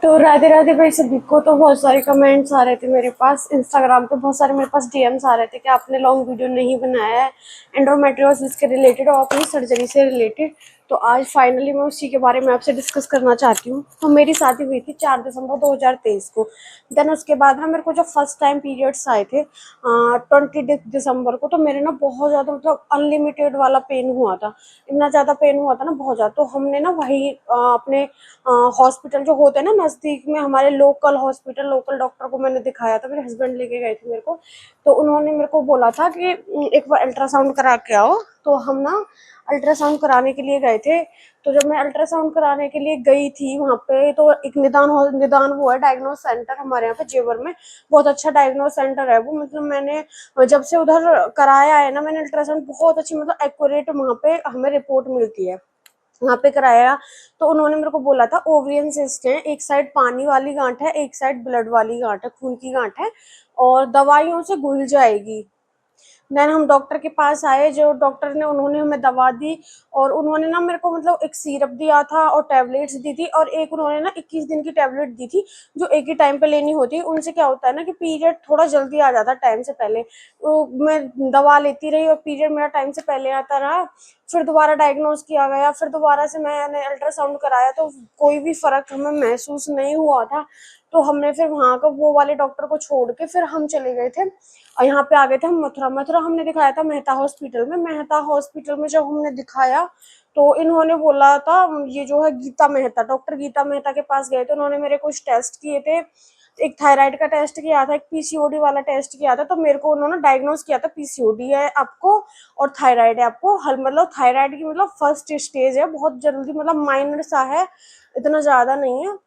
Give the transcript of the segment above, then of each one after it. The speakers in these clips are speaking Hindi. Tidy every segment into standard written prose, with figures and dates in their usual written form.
तो राधे राधे भाई सभी को। तो बहुत सारे कमेंट्स आ रहे थे मेरे पास इंस्टाग्राम पे, बहुत सारे मेरे पास डीएम्स आ रहे थे कि आपने लॉन्ग वीडियो नहीं बनाया है एंडोमेट्रियोसिस के रिलेटेड और अपनी सर्जरी से रिलेटेड। तो आज फाइनली मैं उसी के बारे में आपसे डिस्कस करना चाहती हूँ। तो मेरी शादी हुई थी 4 दिसंबर 2023 को। देन उसके बाद ना मेरे को जब फर्स्ट टाइम पीरियड्स आए थे 20 दिसंबर को, तो मेरे ना बहुत ज़्यादा मतलब अनलिमिटेड वाला पेन हुआ था। इतना ज़्यादा पेन हुआ था ना, बहुत ज़्यादा। तो हमने ना वही अपने हॉस्पिटल जो होते हैं ना नज़दीक में, हमारे लोकल हॉस्पिटल, लोकल डॉक्टर को मैंने दिखाया था। मेरे हस्बैंड लेके गए थे मेरे को। तो उन्होंने मेरे को बोला था कि एक बार अल्ट्रासाउंड करा के आओ। तो हम ना अल्ट्रासाउंड कराने के लिए गए थे। तो जब मैं अल्ट्रासाउंड कराने के लिए गई थी वहाँ पे, तो एक निदान वो है डायग्नोस सेंटर हमारे यहाँ पे जेवर में। बहुत अच्छा डायग्नोस सेंटर है वो। मतलब मैंने जब से उधर कराया है ना मैंने अल्ट्रासाउंड, बहुत अच्छी मतलब एक्यूरेट वहाँ पे हमें रिपोर्ट मिलती है। वहाँ पे कराया। तो उन्होंने मेरे को बोला था ओवरियन सिस्ट है, एक साइड पानी वाली गांठ है, एक साइड ब्लड वाली गांठ है, खून की गांठ है, और दवाइयों से घुल जाएगी। देन हम डॉक्टर के पास आए। जो डॉक्टर ने उन्होंने हमें दवा दी, और उन्होंने ना मेरे को मतलब एक सिरप दिया था और टैबलेट्स दी थी, और एक उन्होंने ना 21 दिन की टैबलेट दी थी जो एक ही टाइम पे लेनी होती है। उनसे क्या होता है ना कि पीरियड थोड़ा जल्दी आ जाता है टाइम से पहले। तो मैं दवा लेती रही और पीरियड मेरा टाइम से पहले आता रहा। फिर दोबारा डायग्नोज किया गया, फिर दोबारा से मैंने अल्ट्रासाउंड कराया, तो कोई भी फर्क हमें महसूस नहीं हुआ था। तो हमने फिर वहाँ का वो वाले डॉक्टर को छोड़ के फिर हम चले गए थे और यहाँ पे आ गए थे हम मथुरा हमने दिखाया था मेहता हॉस्पिटल में। मेहता हॉस्पिटल में जब हमने दिखाया तो इन्होंने बोला था, ये जो है गीता मेहता, डॉक्टर गीता मेहता के पास गए थे। उन्होंने मेरे कुछ टेस्ट किए थे। एक थायराइड का टेस्ट किया था, एक पीसीओडी वाला टेस्ट किया था। तो मेरे को उन्होंने डायग्नोज किया था पीसीओडी है आपको और थायराइड है आपको। हल मतलब थायराइड की मतलब फर्स्ट स्टेज है, बहुत जल्दी, मतलब माइनर सा है, इतना ज्यादा नहीं है।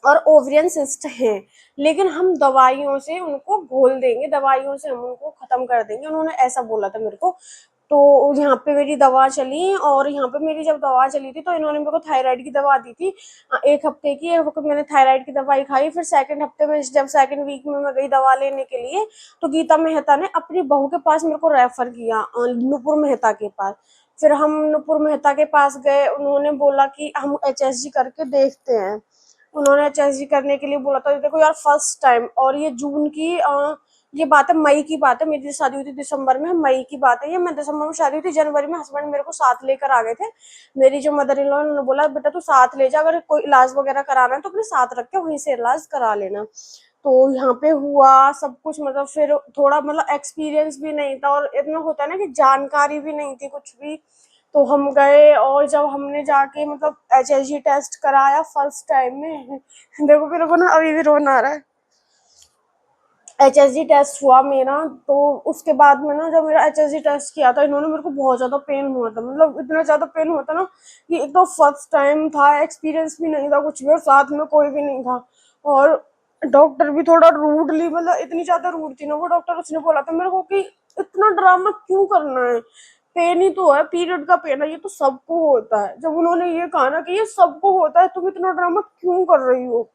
और ओवरियन सिस्ट हैं, लेकिन हम दवाइयों से उनको घोल देंगे, दवाइयों से हम उनको खत्म कर देंगे, उन्होंने ऐसा बोला था मेरे को। तो यहाँ पे मेरी दवा चली, और यहाँ पे मेरी जब दवा चली थी तो इन्होंने मेरे को थायराइड की दवा दी थी 1 हफ्ते की। 1 हफ्ते मैंने थायराइड की दवाई खाई। फिर सेकंड हफ्ते में जब सेकंड वीक में मैं गई दवा लेने के लिए, तो गीता मेहता ने अपनी बहू के पास मेरे को रेफर किया, नुपुर मेहता के पास। फिर हम नुपुर मेहता के पास गए, उन्होंने बोला कि हम एचएसजी करके देखते हैं। उन्होंने एचएसजी करने के लिए बोला था। देखो यार, फर्स्ट टाइम, और ये जून की ये बात है, मई की बात है। मेरी शादी हुई थी दिसंबर में, मई की बात है ये। मैं दिसंबर में शादी हुई थी, जनवरी में हस्बैंड मेरे को साथ लेकर आ गए थे। मेरी जो मदर इन लॉ, उन्होंने बोला बेटा तू साथ ले जा, अगर कोई इलाज वगैरह कराना है तो अपने साथ रख के वहीं से इलाज करा लेना। तो यहाँ पे हुआ सब कुछ, मतलब फिर थोड़ा मतलब एक्सपीरियंस भी नहीं था, और इतना होता है ना कि जानकारी भी नहीं थी कुछ भी। तो हम गए, और जब हमने जाके मतलब एचएसजी टेस्ट कराया फर्स्ट टाइम में देखो मेरे को ना अभी भी रोना आ रहा है। एचएसजी टेस्ट हुआ मेरा, तो उसके बाद में ना जब मेरा एचएसजी टेस्ट किया था इन्होंने, मेरे को बहुत ज्यादा पेन हुआ था, मतलब इतना ज्यादा पेन हुआ था ना कि एक तो फर्स्ट टाइम था, एक्सपीरियंस भी नहीं था कुछ भी, और साथ में कोई भी नहीं था। और डॉक्टर भी थोड़ा रूडली, मतलब इतनी ज्यादा रूड थी ना वो डॉक्टर। उसने बोला था मेरे को कि इतना ड्रामा क्यों करना है, पेन ही तो है, पीरियड का पेन है, ये तो सबको होता है। जब उन्होंने ये कहा ना कि ये सबको होता है, तुम इतना ड्रामा क्यों कर रही हो,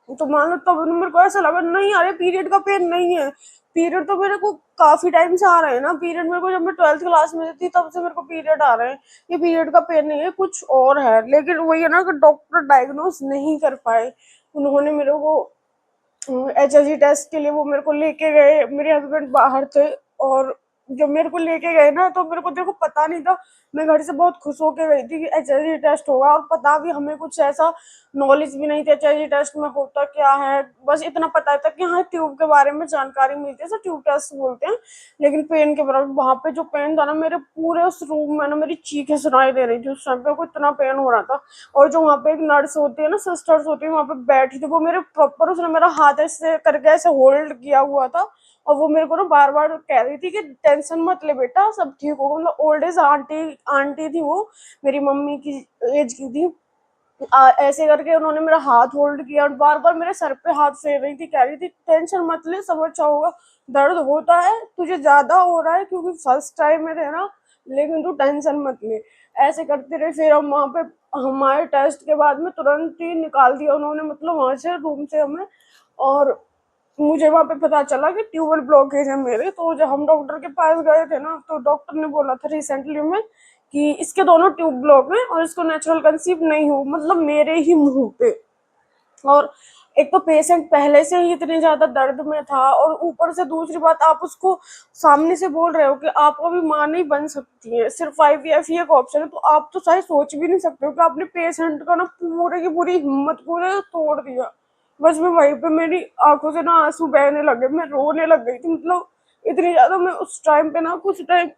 तो मान लो तब मेरे को ऐसा लगा नहीं यार, पीरियड का पेन नहीं है। पीरियड तो मेरे को काफी टाइम से आ रहे हैं ना, पीरियड मेरे को जब मैं 12th क्लास में थी तब से मेरे को पीरियड आ रहे हैं। ये पीरियड का पेन नहीं है, कुछ और है। लेकिन वही है ना कि डॉक्टर डायग्नोस नहीं कर पाए। उन्होंने मेरे को एचआईजी टेस्ट के लिए वो मेरे को लेके गए, मेरे हस्बैंड बाहर थे, और जब मेरे को लेके गए ना तो मेरे को देखो पता नहीं था। मैं घर से बहुत खुश होके गई थी कि एचआईजी टेस्ट होगा, और पता भी हमें कुछ ऐसा नॉलेज भी नहीं थी एचआईजी टेस्ट में होता क्या है। बस इतना पता था कि हाँ ट्यूब के बारे में जानकारी मिलती है, तो ट्यूब टेस्ट बोलते हैं। लेकिन पेन के बराबर वहां पे जो पेन था ना, मेरे पूरे उस रूम में ना मेरी चीखें सुनाई दे रही थी उस टाइम पे, को इतना पेन हो रहा था। और जो वहाँ पे एक नर्स होती है ना, सिस्टर्स होती है वहाँ पे बैठी थी, वो मेरे प्रॉपर, उसने मेरा हाथ ऐसे करके ऐसे होल्ड किया हुआ था। और वो मेरे को ना बार बार कह रही थी कि टेंशन मत ले बेटा, सब ठीक होगा। मतलब ओल्ड एज आंटी आंटी थी वो, मेरी मम्मी की एज की थी। ऐसे करके उन्होंने मेरा हाथ होल्ड किया और बार बार मेरे सर पे हाथ फेर रही थी, कह रही थी टेंशन मत ले, सब अच्छा होगा। दर्द होता है तुझे ज्यादा हो रहा है क्योंकि फर्स्ट टाइम है ना, लेकिन तू टेंशन मत ले। ऐसे करते रहे। फिर हम वहाँ पे, हमारे टेस्ट के बाद में तुरंत ही निकाल दिया उन्होंने, मतलब वहां से रूम से हमें। और मुझे वहां पे पता चला कि ट्यूबल ब्लॉकेज है मेरे। तो जब हम डॉक्टर के पास गए थे ना, तो डॉक्टर ने बोला था रिसेंटली में कि इसके दोनों ट्यूब ब्लॉक हैं और इसको नेचुरल कंसीव नहीं हो, मतलब मेरे ही मुंह पे। और एक तो पेशेंट पहले से ही इतने ज्यादा दर्द में था, और ऊपर से दूसरी बात आप उसको सामने से बोल रहे हो कि आप अभी माँ नहीं बन सकती है, सिर्फ IVF ही एक ऑप्शन है, तो आप तो शायद सोच भी नहीं सकते हो कि आपने पेशेंट का ना पूरे की पूरी हिम्मत को ना तोड़ दिया। बस मैं वहीं पे मेरी आंखों से ना आंसू बहने लगे, मैं रोने लग गई थी, मतलब इतनी ज्यादा मैं उस टाइम पे ना, कुछ टाइम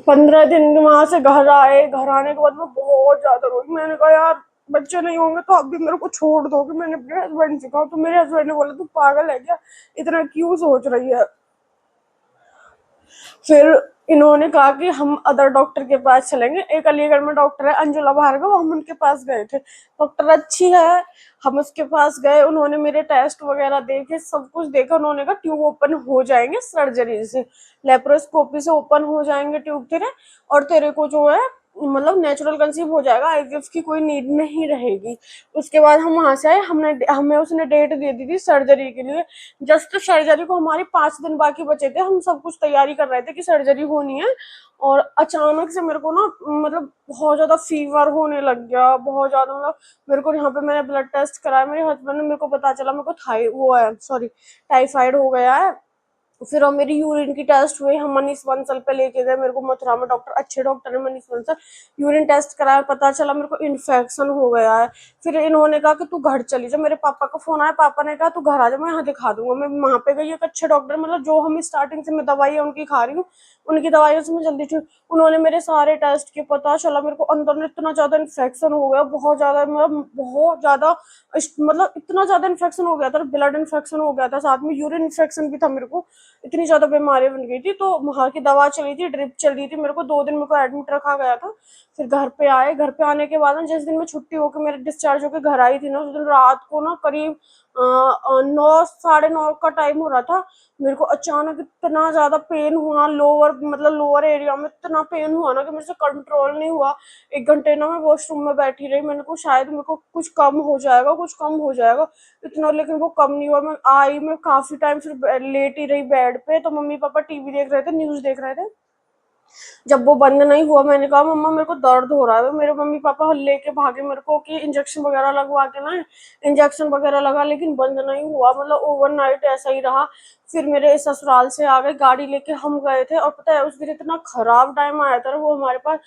15 दिन वहां से घर आए, घर आने के बाद मैं बहुत ज्यादा रोई। मैंने कहा यार बच्चे नहीं होंगे तो अब भी मेरे को छोड़ दो, कि मैंने अपने हस्बैंड से कहा, तो मेरे हस्बैंड ने बोला तू पागल है क्या, इतना क्यों सोच रही है। फिर इन्होंने कहा कि हम अदर डॉक्टर के पास चलेंगे, एक अलीगढ़ में डॉक्टर है अंजुला भार्गव, हम उनके पास गए थे, डॉक्टर अच्छी है। हम उसके पास गए, उन्होंने मेरे टेस्ट वगैरह देखे, सब कुछ देखा, उन्होंने कहा ट्यूब ओपन हो जाएंगे सर्जरी से, लेप्रोस्कोपी से ओपन हो जाएंगे ट्यूब तेरे, और तेरे को जो है मतलब नेचुरल कंसीव हो जाएगा, IVF की कोई नीड नहीं रहेगी। उसके बाद हम वहां से आए, हमने हमें उसने डेट दे दी थी सर्जरी के लिए। जस्ट सर्जरी को हमारे 5 दिन बाकी बचे थे, हम सब कुछ तैयारी कर रहे थे कि सर्जरी होनी है, और अचानक से मेरे को ना मतलब बहुत ज्यादा फीवर होने लग गया, बहुत ज्यादा, मतलब मेरे को यहाँ पे मैंने ब्लड टेस्ट कराया, मेरे हस्बैंड ने, मेरे को पता चला मेरे को थाई वो है, सॉरी, टाइफाइड हो गया है। फिर और मेरी यूरिन की टेस्ट हुई, हम मनीष बंसल पे लेके गए, मेरे को मथुरा में डॉक्टर, अच्छे डॉक्टर है मनीष बंसल, यूरिन टेस्ट कराया, पता चला मेरे को इन्फेक्शन हो गया है। फिर इन्होंने कहा कि तू घर चली जा, मेरे पापा का फोन आया, पापा ने कहा तू घर आ जा, मैं यहाँ दिखा दूंगा। मैं वहां पे गई, एक अच्छे डॉक्टर, मतलब जो हम स्टार्टिंग से मैं दवाई उनकी खा रही हूँ, उनकी दवाइयों से मैं जल्दी ठीक, उन्होंने मेरे सारे टेस्ट किए, पता चला मेरे को अंदर में इतना ज्यादा इन्फेक्शन हो गया, बहुत ज्यादा, मतलब बहुत ज्यादा, मतलब इतना ज्यादा इन्फेक्शन हो गया था, ब्लड इन्फेक्शन हो गया था, साथ में यूरिन इन्फेक्शन भी था मेरे को, इतनी ज्यादा बीमारी बन गई थी। तो वहां की दवा चली थी, ड्रिप चल रही थी, मेरे को 2 दिन मेरे को एडमिट रखा गया था। फिर घर पे आए, घर पे आने के बाद ना, जिस दिन मैं छुट्टी होकर मेरे डिस्चार्ज होकर घर आई थी ना, उस दिन रात को ना करीब 9, 9:30 का टाइम हो रहा था, मेरे को अचानक इतना ज्यादा पेन हुआ, लोअर मतलब लोअर एरिया में इतना पेन हुआ ना कि मेरे से कंट्रोल नहीं हुआ। 1 घंटे ना मैं वॉशरूम में बैठी रही, मैंने को शायद मेरे को कुछ कम हो जाएगा, कुछ कम हो जाएगा, इतना, लेकिन वो कम नहीं हुआ। मैं आई, मैं काफी टाइम फिर लेट ही रही बेड पे, तो मम्मी पापा टीवी देख रहे थे, न्यूज देख रहे थे। जब वो बंद नहीं हुआ, मैंने कहा मम्मा मेरे को दर्द हो रहा है, मेरे मम्मी पापा लेके भागे मेरे को कि इंजेक्शन वगैरह लगवा के ना, इंजेक्शन वगैरह लगा, लेकिन बंद नहीं हुआ, मतलब ओवरनाइट ऐसा ही रहा। फिर मेरे ससुराल से आ गए गाड़ी लेके, हम गए थे, और पता है उस दिन इतना खराब टाइम आया था वो हमारे पास,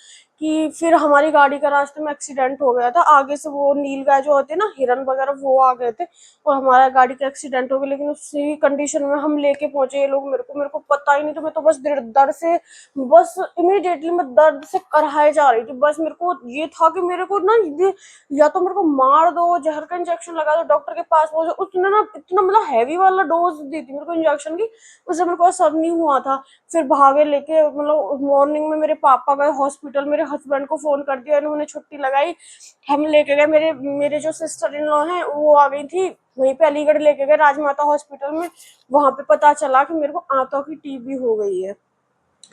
कि फिर हमारी गाड़ी का रास्ते में एक्सीडेंट हो गया था, आगे से वो नील गाय जो होते हैं ना, हिरन वगैरह, वो आ गए थे, और हमारा गाड़ी का एक्सीडेंट हो गया। लेकिन उसी कंडीशन में हम लेके पहुंचे ये लोग, मेरे को पता ही नहीं, तो मैं तो बस दर्द से, बस इमीडिएटली मैं दर्द से कराए जा रही थी। बस मेरे को ये था कि मेरे को ना ये, या तो मेरे को मार दो, जहर का इंजेक्शन लगा दो, डॉक्टर के पास पहुंचो। उसने ना इतना मतलब हैवी वाला डोज दी थी मेरे को इंजेक्शन की, उससे मेरे को असर नहीं हुआ था। फिर भागे लेके, मतलब मॉर्निंग में मेरे पापा गए हॉस्पिटल, मेरे हस्बैंड को फोन कर दिया, इन्होंने छुट्टी लगाई, हम लेके गए, मेरे मेरे जो सिस्टर इन लॉ हैं वो आ गई थी, वहीं पे अलीगढ़ लेके गए राजमाता हॉस्पिटल में। वहां पे पता चला कि मेरे को आंतों की टीबी हो गई है,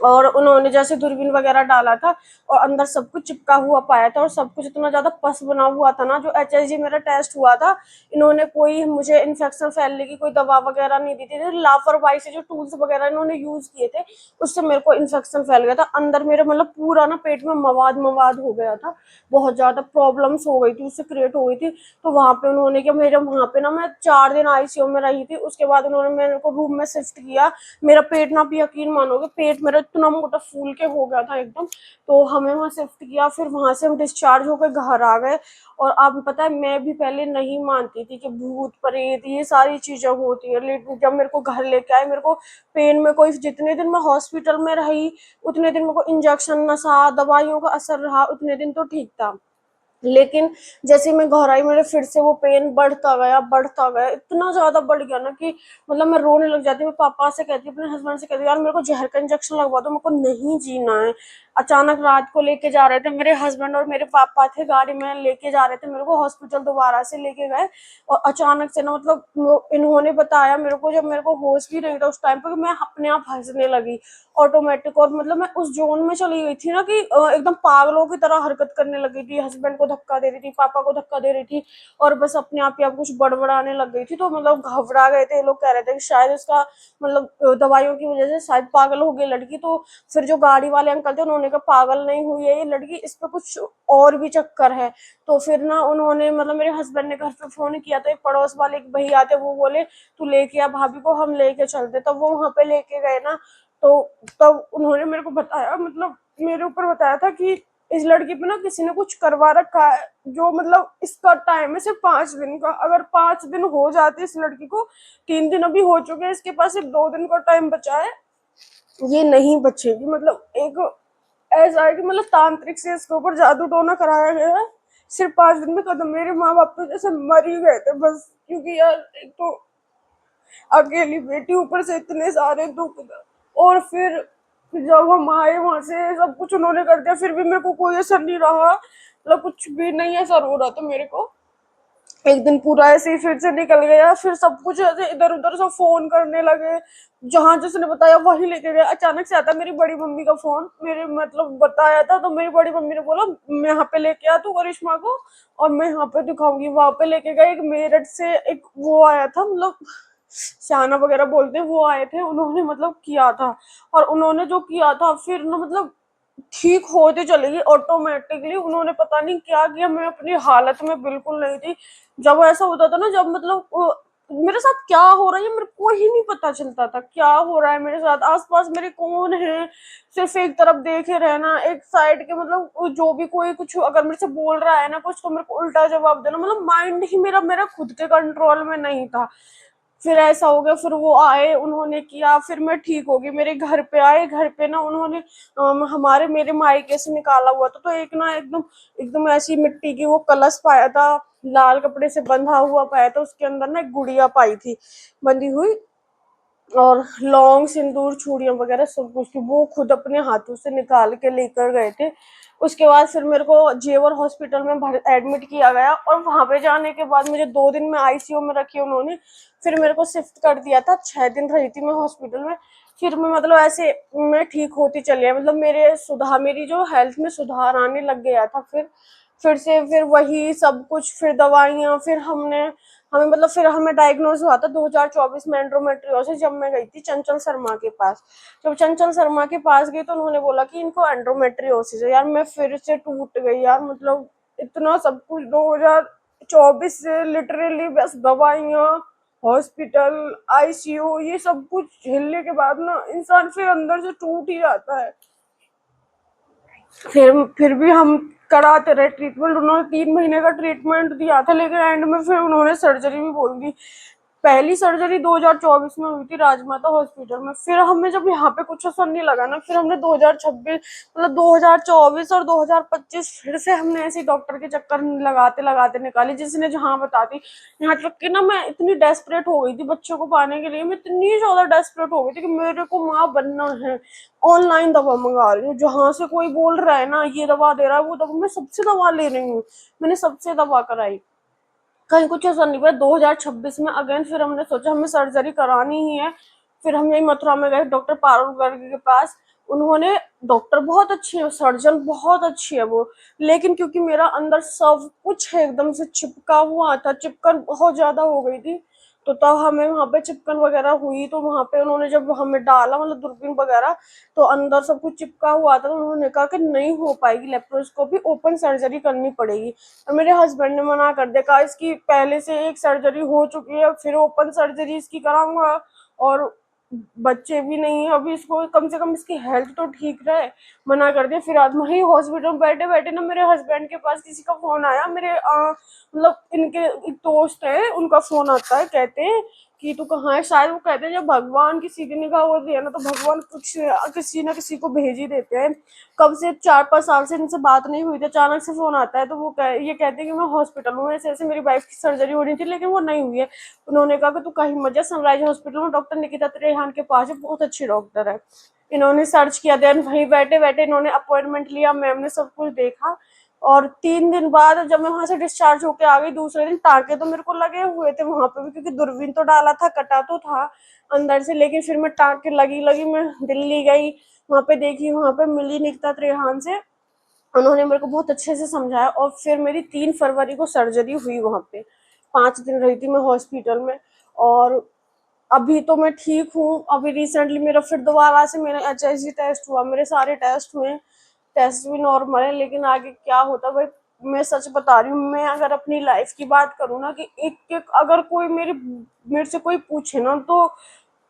और उन्होंने जैसे दूरबीन वगैरह डाला था, और अंदर सब कुछ चिपका हुआ पाया था, और सब कुछ इतना ज्यादा पस बना हुआ था ना। जो HSG मेरा टेस्ट हुआ था, इन्होंने कोई मुझे इन्फेक्शन फैलने की कोई दवा वगैरह नहीं दी थी, लापरवाही से जो टूल्स वगैरह इन्होंने यूज किए थे, उससे मेरे को इन्फेक्शन फैल गया था अंदर मेरे, मतलब पूरा ना पेट में मवाद मवाद हो गया था, बहुत ज्यादा प्रॉब्लम्स हो गई थी, उससे क्रिएट हो गई थी। तो वहां पे उन्होंने क्या, मेरे वहां पे ना मैं 4 दिन ICU में रही थी, उसके बाद उन्होंने मेरे को रूम में शिफ्ट किया। मेरा पेट ना, आप यकीन मानोगे, पेट मेरा इतना मोटा फूल के हो गया था एकदम। तो हमें वहां शिफ्ट किया, फिर वहां से हम डिस्चार्ज होकर घर आ गए। और आपको पता है मैं भी पहले नहीं मानती थी कि भूत प्रेत ये सारी चीजें होती है, लेकिन जब मेरे को घर लेके आए, मेरे को पेन में कोई, जितने दिन मैं हॉस्पिटल में रही उतने दिन मेरे को इंजेक्शन, नशा, दवाइयों का असर रहा, उतने दिन तो ठीक था। लेकिन जैसे मैं घर आई, मेरे फिर से वो पेन बढ़ता गया, इतना ज्यादा बढ़ गया ना कि मतलब मैं रोने लग जाती। मैं पापा से कहती, अपने हस्बैंड से कहती, यार मेरे को जहर का इंजेक्शन लगवा दो, मेरे को नहीं जीना है। अचानक रात को लेके जा रहे थे मेरे हस्बैंड और मेरे पापा थे गाड़ी में, लेके जा रहे थे मेरे को हॉस्पिटल, दोबारा से लेके गए। और अचानक से ना, मतलब इन्होंने बताया मेरे को, जब मेरे को होश भी नहीं था उस टाइम पर, मैं अपने आप हंसने लगी ऑटोमेटिक। और मतलब मैं उस जोन में चली गई थी ना कि एकदम पागलों की तरह हरकत करने लगी थी, हस्बैंड को धक्का दे रही थी, पापा को धक्का दे रही थी, और बस अपने आप ही आप कुछ बड़बड़ाने लग गई थी। तो मतलब घबरा गए थे, लोग कह रहे थे कि शायद इसका मतलब दवाइयों की वजह से शायद पागल हो गई लड़की। तो फिर जो गाड़ी वाले अंकल थे, उन्होंने उन्होंने कहा पागल नहीं हुई है ये लड़की, इस पे कुछ और भी चक्कर है। तो फिर ना उन्होंने मतलब मेरे हस्बैंड ने घर पे फोन किया, तो एक पड़ोस वाले एक भैया थे, वो बोले तू लेके आ भाभी को, हम लेके चलते। तब वो वहां पे लेके गए ना, तो तब उन्होंने मेरे को बताया, मतलब मेरे ऊपर बताया था कि इस लड़की पे ना किसी ने कुछ करवा रखा है, जो मतलब इसका टाइम है सिर्फ 5 दिन का। अगर 5 दिन हो जाते इस लड़की को, 3 दिन अभी हो चुके हैं, इसके पास सिर्फ 2 दिन का टाइम बचा है, ये नहीं बचेगी। मतलब एक ऐसा है कि मतलब तांत्रिक से इसके ऊपर जादू टोना कराया गया है, सिर्फ 5 दिन में खत्म। मेरे माँ बाप तो जैसे मर ही गए थे बस, क्योंकि यार एक तो अकेली बेटी, ऊपर से इतने सारे दुख। और फिर जब हम आए वहां से, सब कुछ उन्होंने कर दिया, फिर भी मेरे को कोई असर नहीं रहा, मतलब कुछ भी नहीं असर हो रहा था मेरे को। एक दिन पूरा ऐसे ही फिर से निकल गया, फिर सब कुछ ऐसे इधर उधर सब फोन करने लगे, जहां जिसने बताया वही लेके गए। अचानक से आता मेरी बड़ी मम्मी का फोन, मेरे मतलब बताया था, तो मेरी बड़ी मम्मी ने बोला मैं यहाँ पे लेके आ तू करिश्मा को, और मैं यहाँ पे दिखाऊंगी। वहां पे लेके गए, एक मेरठ से एक वो आया था, मतलब शाना वगैरह बोलते हैं, वो आए थे, उन्होंने मतलब किया था। और उन्होंने जो किया था फिर ना मतलब ठीक होती चली गई ऑटोमेटिकली। उन्होंने पता नहीं क्या किया, मैं अपनी हालत में बिल्कुल नहीं थी। जब ऐसा होता था ना, जब मतलब मेरे साथ क्या हो रहा है मेरे को ही नहीं पता चलता था, क्या हो रहा है मेरे साथ, आसपास मेरे कौन है, सिर्फ एक तरफ देखे रहना, एक साइड के मतलब जो भी कोई कुछ अगर मेरे से बोल रहा है ना कुछ, तो मेरे को उल्टा जवाब देना, मतलब माइंड ही मेरा मेरा खुद के कंट्रोल में नहीं था। फिर ऐसा हो गया, फिर वो आए, उन्होंने किया, फिर मैं ठीक हो गई। मेरे घर पे आए, घर पे ना उन्होंने हमारे मेरे मायके से निकाला हुआ था, तो एक ना एकदम एकदम ऐसी मिट्टी की वो कलश पाया था, लाल कपड़े से बंधा हुआ पाया था, उसके अंदर ना एक गुड़िया पाई थी बंधी हुई, और लौंग सिंदूर चूड़ियां वगैरह सब कुछ थी, वो खुद अपने हाथों से निकाल के लेकर गए थे। उसके बाद फिर मेरे को जेवर हॉस्पिटल में एडमिट किया गया, और वहां पे जाने के बाद मुझे 2 दिन में आईसीयू में रखी उन्होंने। फिर मेरे को शिफ्ट कर दिया था, 6 दिन रही थी मैं हॉस्पिटल में। फिर मैं मतलब ऐसे मैं ठीक होती चली है, मतलब मेरे सुधार, मेरी जो हेल्थ में सुधार आने लग गया था। फिर से फिर वही सब कुछ, फिर दवाइयाँ, फिर हमें मतलब फिर हमें डायग्नोज हुआ था 2024 में एंड्रोमेट्रियोसिस, जब मैं गई थी चंचल शर्मा के पास। जब चंचल शर्मा के पास गई तो उन्होंने बोला कि इनको एंड्रोमेट्रियोसिस है। यार मैं फिर से टूट गई यार, मतलब इतना सब कुछ 2024 से लिटरली बस दवाइयाँ, हॉस्पिटल, आईसीयू, ये सब कुछ झेलने के बाद ना इंसान फिर अंदर से टूट ही जाता है। फिर भी हम कराते रहे ट्रीटमेंट, उन्होंने 3 महीने का ट्रीटमेंट दिया था, लेकिन एंड में फिर उन्होंने सर्जरी भी बोल दी। पहली सर्जरी 2024 में हुई थी राजमाता हॉस्पिटल में। फिर हमें जब यहाँ पे कुछ असर नहीं लगा ना, फिर हमने 2026 मतलब 2024 और 2025 फिर से हमने ऐसे डॉक्टर के चक्कर लगाते लगाते निकाली, जिसने जहाँ बता दी। यहाँ तक कि ना मैं इतनी डेस्परेट हो गई थी बच्चों को पाने के लिए, मैं इतनी ज्यादा डेस्परेट हो गई थी कि मेरे को माँ बनना है। ऑनलाइन दवा मंगा रही हूँ, जहां से कोई बोल रहा है ना ये दवा दे रहा है वो दवा, मैं सबसे दवा ले रही हूँ। मैंने सबसे दवा कराई, कहीं कुछ असर नहीं हुआ। 2026 में अगेन फिर हमने सोचा हमें सर्जरी करानी ही है। फिर हम यही मथुरा में गए डॉक्टर पारुल गर्ग के पास। उन्होंने, डॉक्टर बहुत अच्छी है, सर्जन बहुत अच्छी है वो, लेकिन क्योंकि मेरा अंदर सब कुछ है एकदम से चिपका हुआ था, चिपकन बहुत ज्यादा हो गई थी, तो तब हमें वहां पे चिपकन वगैरह हुई। तो वहां पे उन्होंने जब हमें डाला मतलब दूरबीन वगैरह, तो अंदर सब कुछ चिपका हुआ था, तो उन्होंने कहा कि नहीं हो पाएगी लेप्रोस्कोपी, ओपन सर्जरी करनी पड़ेगी। और मेरे हस्बैंड ने मना कर दिया, कहा इसकी पहले से एक सर्जरी हो चुकी है, फिर ओपन सर्जरी इसकी कराऊंगा, और बच्चे भी नहीं है अभी, इसको कम से कम इसकी हेल्थ तो ठीक रहे। मना कर दिया। फिर आज वही हॉस्पिटल में बैठे बैठे ना मेरे हस्बैंड के पास किसी का फोन आया, मेरे मतलब इनके एक दोस्त है, उनका फोन आता है, कहते हैं कि तू कहाँ है। शायद वो कहते हैं जब भगवान की सीधी निगाह होती है ना, तो भगवान कुछ किसी ना किसी को भेज ही देते हैं। कब से 4-5 साल से इनसे बात नहीं हुई थी, अचानक से फोन आता है, तो वो ये कहते हैं कि मैं हॉस्पिटल हूँ, ऐसे ऐसे मेरी वाइफ की सर्जरी होनी थी लेकिन वो नहीं हुई है। उन्होंने कहा कि तू कहीं मत जा, सनराइज हॉस्पिटल में डॉक्टर निकिता त्रेहान के पास है, बहुत अच्छी डॉक्टर है। इन्होंने सर्च किया, देन वहीं बैठे बैठे इन्होंने अपॉइंटमेंट लिया, मैम ने सब कुछ देखा। और 3 दिन बाद जब मैं वहां से डिस्चार्ज होके आ गई, दूसरे दिन टाँके तो मेरे को लगे हुए थे वहां पे भी, क्योंकि दूरबीन तो डाला था, कटा तो था अंदर से, लेकिन फिर मैं टाँके लगी लगी मैं दिल्ली गई, वहां पे देखी, वहां पे मिली निकिता त्रेहान से। उन्होंने मेरे को बहुत अच्छे से समझाया, और फिर मेरी 3 फरवरी को सर्जरी हुई वहां पे। 5 दिन रही थी मैं हॉस्पिटल में। और अभी तो मैं ठीक हूँ। अभी रिसेंटली मेरा फिर दोबारा से मेरा HSG टेस्ट हुआ, मेरे सारे टेस्ट हुए, टेस्ट भी नॉर्मल है, लेकिन आगे क्या होता भाई मैं सच बता रही हूँ। मैं अगर अपनी लाइफ की बात करूँ ना कि एक एक अगर कोई मेरे से कोई पूछे ना, तो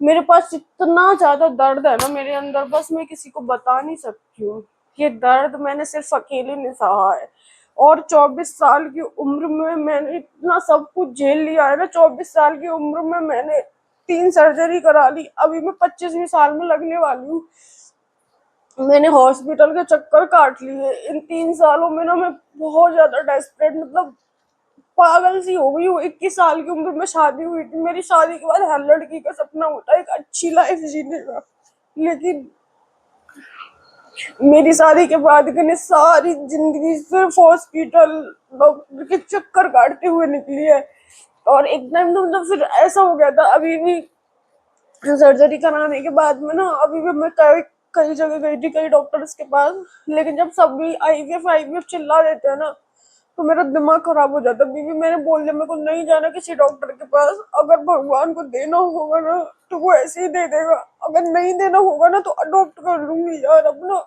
मेरे पास इतना ज्यादा दर्द है ना मेरे अंदर, बस मैं किसी को बता नहीं सकती हूँ। ये दर्द मैंने सिर्फ अकेले ने सहा है। और 24 साल की उम्र में मैंने इतना सब कुछ झेल लिया है ना। 24 साल की उम्र में मैंने 3 सर्जरी करा ली, अभी मैं 25वीं साल में लगने वाली हूँ। मैंने हॉस्पिटल के चक्कर काट लिए इन 3 सालों में ना। मैं बहुत ज्यादा डेस्परेट, मतलब पागल सी हो गई हूँ। 21 साल की उम्र में शादी हुई थी मेरी। शादी के बाद हर लड़की का सपना होता है एक अच्छी लाइफ जीने का, लेकिन मेरी शादी के बाद मैंने सारी जिंदगी सिर्फ हॉस्पिटल डॉक्टर के चक्कर काटते हुए निकली है। और एक टाइम तो मतलब फिर ऐसा हो गया था, अभी भी सर्जरी कराने के बाद में ना, अभी भी मैं कई कई जगह गई थी, कई डॉक्टर्स के पास, लेकिन जब सभी आईवीएफ आईवीएफ चिल्ला देते हैं ना, तो मेरा दिमाग खराब हो जाता है। बीवी मैंने बोल दिया मेरे को नहीं जाना किसी डॉक्टर के पास, अगर भगवान को देना होगा ना तो वो ऐसे ही दे देगा, अगर नहीं देना होगा ना तो अडॉप्ट कर लूंगी यार अपना।